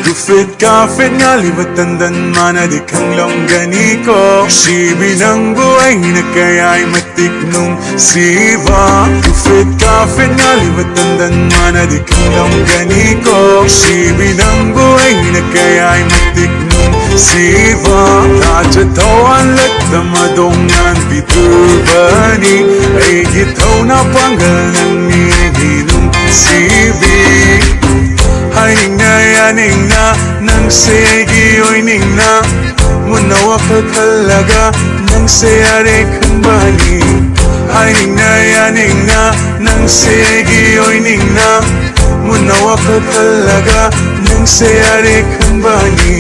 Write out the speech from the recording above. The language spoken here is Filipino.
Gufit kafit nga libatandan mana di kang longgani ko Sibi ng buhay na kaya'y matiknong siva Gufit kafit nga libatandan mana di kang longgani ko Sibi ng buhay na kaya'y matiknong siva Tajatawan lat na madongan biturbani Ay gitaw na panggal ng nininong sibi Ay yaning na nang sige oy ning na Munawa ka talaga nang sayari kembali Ay yaning na nang sige oy ning na Munawa ka talaga nang sayari kembali